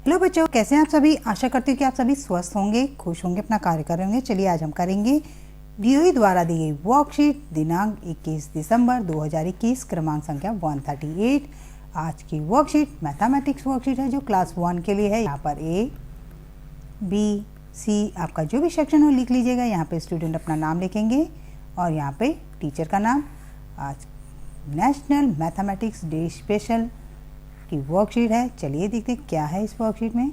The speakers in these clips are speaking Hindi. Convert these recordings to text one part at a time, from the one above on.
हेलो बच्चों, कैसे हैं आप सभी। आशा करती हूँ कि आप सभी स्वस्थ होंगे, खुश होंगे, अपना कार्य कर रहे होंगे। चलिए आज हम करेंगे डीओई द्वारा दी गई वर्कशीट दिनांक 21 दिसंबर 2021 क्रमांक संख्या 138। आज की वर्कशीट मैथमेटिक्स वर्कशीट है जो क्लास 1 के लिए है। यहाँ पर ए बी सी आपका जो भी सेक्शन हो लिख लीजिएगा। यहाँ पे स्टूडेंट अपना नाम लिखेंगे और यहाँ पे टीचर का नाम। आज नेशनल मैथमेटिक्स डे स्पेशल की वर्कशीट है। चलिए देखते हैं क्या है इस वर्कशीट में।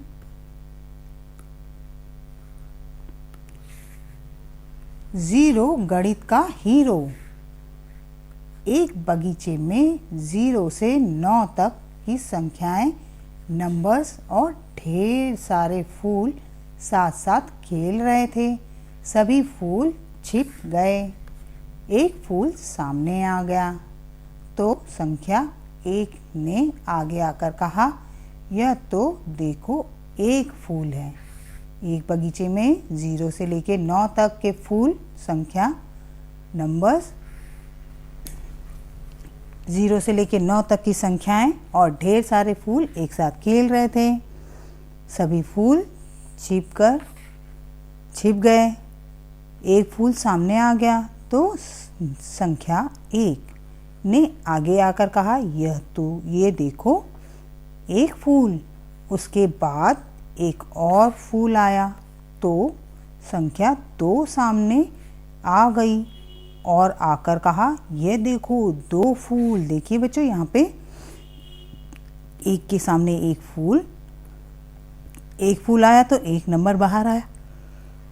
जीरो गणित का हीरो। एक बगीचे में 0 से 9 तक की संख्याएं, नंबर्स और ढेर सारे फूल साथ साथ खेल रहे थे। सभी फूल छिप गए। एक फूल सामने आ गया तो संख्या 1 ने आगे आकर कहा, यह तो देखो एक फूल है। एक बगीचे में 0 से लेकर 9 तक के फूल संख्या, नंबर्स, 0 से लेकर 9 तक की संख्याएं और ढेर सारे फूल एक साथ खेल रहे थे। सभी फूल छिप गए। एक फूल सामने आ गया तो संख्या 1 ने आगे आकर कहा, ये देखो एक फूल। उसके बाद एक और फूल आया तो संख्या 2 सामने आ गई और आकर कहा, ये देखो 2 फूल। देखिए बच्चों, यहाँ पे एक के सामने एक फूल आया तो एक नंबर बाहर आया।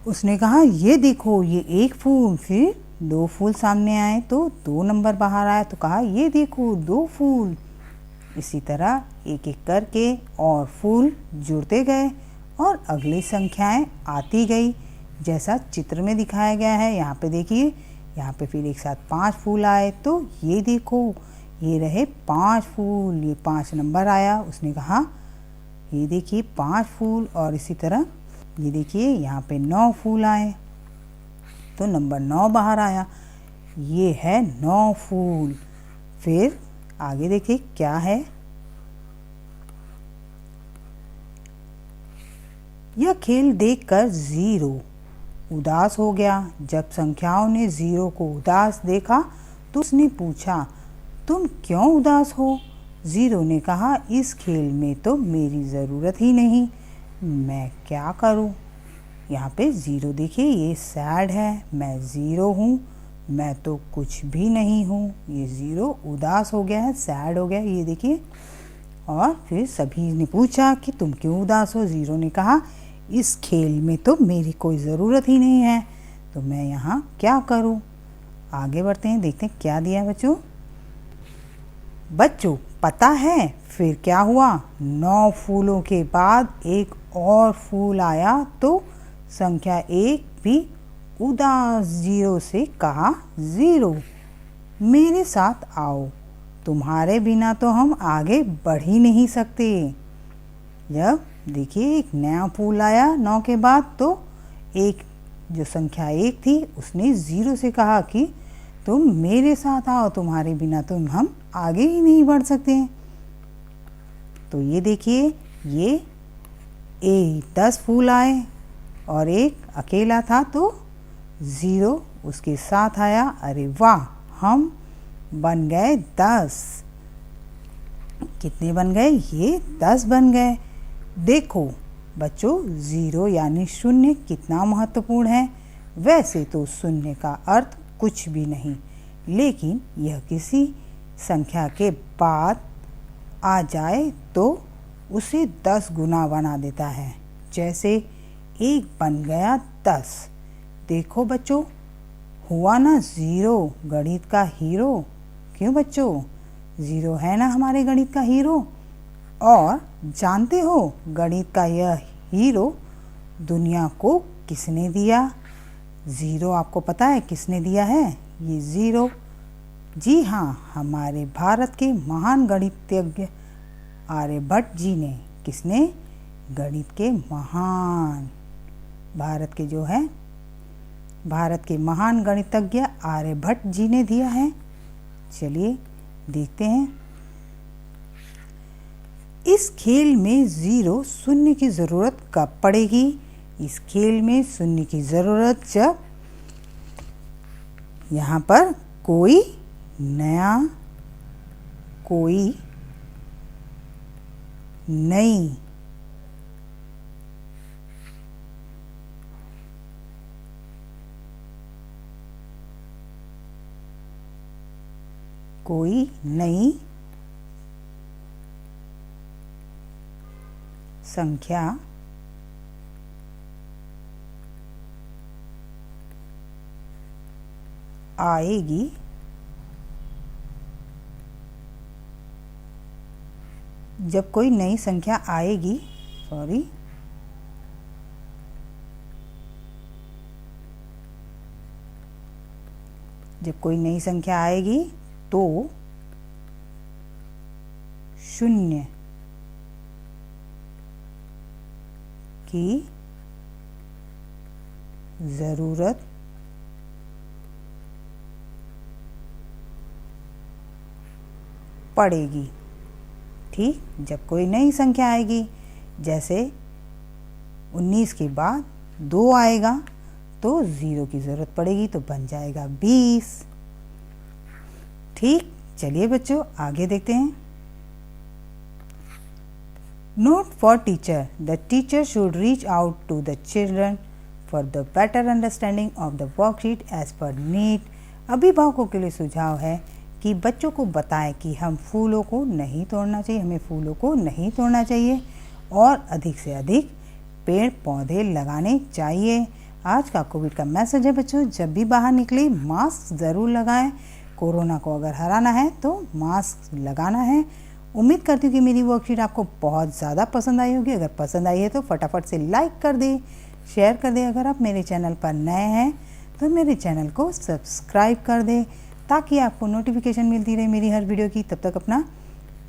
उसने कहा, ये देखो ये एक फूल। फिर 2 फूल सामने आए तो 2 नंबर बाहर आया तो कहा, ये देखो 2 फूल। इसी तरह एक एक करके और फूल जुड़ते गए और अगली संख्याएं आती गई जैसा चित्र में दिखाया गया है। यहाँ पे देखिए, यहाँ पे फिर एक साथ 5 फूल आए तो ये देखो ये रहे 5 फूल। ये 5 नंबर आया। उसने कहा, ये देखिए 5 फूल। और इसी तरह ये देखिए यहाँ पे 9 फूल आए तो नंबर 9 बाहर आया। ये है 9 फूल। फिर आगे देखिए क्या है। यह खेल देखकर 0 उदास हो गया। जब संख्याओं ने 0 को उदास देखा तो उसने पूछा, तुम क्यों उदास हो? 0 ने कहा, इस खेल में तो मेरी ज़रूरत ही नहीं, मैं क्या करूं? यहाँ पे 0 देखिए, ये सैड है। मैं 0 हूँ, मैं तो कुछ भी नहीं हूँ। ये 0 उदास हो गया है, सैड हो गया, ये देखिए। और फिर सभी ने पूछा कि तुम क्यों उदास हो? 0 ने कहा, इस खेल में तो मेरी कोई ज़रूरत ही नहीं है, तो मैं यहाँ क्या करूँ? आगे बढ़ते हैं, देखते हैं क्या दिया बच्चों। बच्चों पता है फिर क्या हुआ? 9 फूलों के बाद एक और फूल आया तो संख्या 1 भी उदास 0 से कहा, 0 मेरे साथ आओ, तुम्हारे बिना तो हम आगे बढ़ ही नहीं सकते। जब देखिए एक नया फूल आया 9 के बाद तो एक जो संख्या 1 थी उसने 0 से कहा कि तुम मेरे साथ आओ, तुम्हारे बिना तो हम आगे ही नहीं बढ़ सकते। तो ये देखिए ये 10 फूल आए और एक अकेला था तो 0 उसके साथ आया। अरे वाह, हम बन गए 10। कितने बन गए? ये 10 बन गए। देखो बच्चों, 0 यानी शून्य कितना महत्वपूर्ण है। वैसे तो शून्य का अर्थ कुछ भी नहीं, लेकिन यह किसी संख्या के बाद आ जाए तो उसे 10 गुना बना देता है। जैसे 1 बन गया 10। देखो बच्चों, हुआ ना 0 गणित का हीरो। क्यों बच्चों? 0 है ना हमारे गणित का हीरो। और जानते हो गणित का यह हीरो दुनिया को किसने दिया? 0 आपको पता है किसने दिया है? ये 0, जी हाँ, हमारे भारत के महान गणितज्ञ आर्यभट्ट जी ने। किसने? गणित के महान, भारत के महान गणितज्ञ आर्यभट्ट जी ने दिया है। चलिए देखते हैं। इस खेल में शून्य की ज़रूरत कब पड़ेगी? इस खेल में शून्य की ज़रूरत जब यहाँ पर कोई नई संख्या आएगी जब कोई नई संख्या आएगी तो शून्य की ज़रूरत पड़ेगी। ठीक, जब कोई नई संख्या आएगी, जैसे 19 के बाद 2 आएगा तो 0 की ज़रूरत पड़ेगी, तो बन जाएगा 20। ठीक, चलिए बच्चों आगे देखते हैं। Note for teacher. The teacher should reach out to the children for the better understanding of the worksheet as per need. अभिभावकों के लिए सुझाव है कि बच्चों को बताएं कि हमें फूलों को नहीं तोड़ना चाहिए और अधिक से अधिक पेड़ पौधे लगाने चाहिए। आज का कोविड का मैसेज है बच्चों, जब भी बाहर निकले मास्क ज़रूर लगाएं। कोरोना को अगर हराना है तो मास्क लगाना है। उम्मीद करती हूँ कि मेरी वर्कशीट आपको बहुत ज़्यादा पसंद आई होगी। अगर पसंद आई है तो फटाफट से लाइक कर दें, शेयर कर दें। अगर आप मेरे चैनल पर नए हैं तो मेरे चैनल को सब्सक्राइब कर दें ताकि आपको नोटिफिकेशन मिलती रहे मेरी हर वीडियो की। तब तक अपना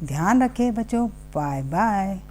ध्यान रखें बच्चों। Bye bye.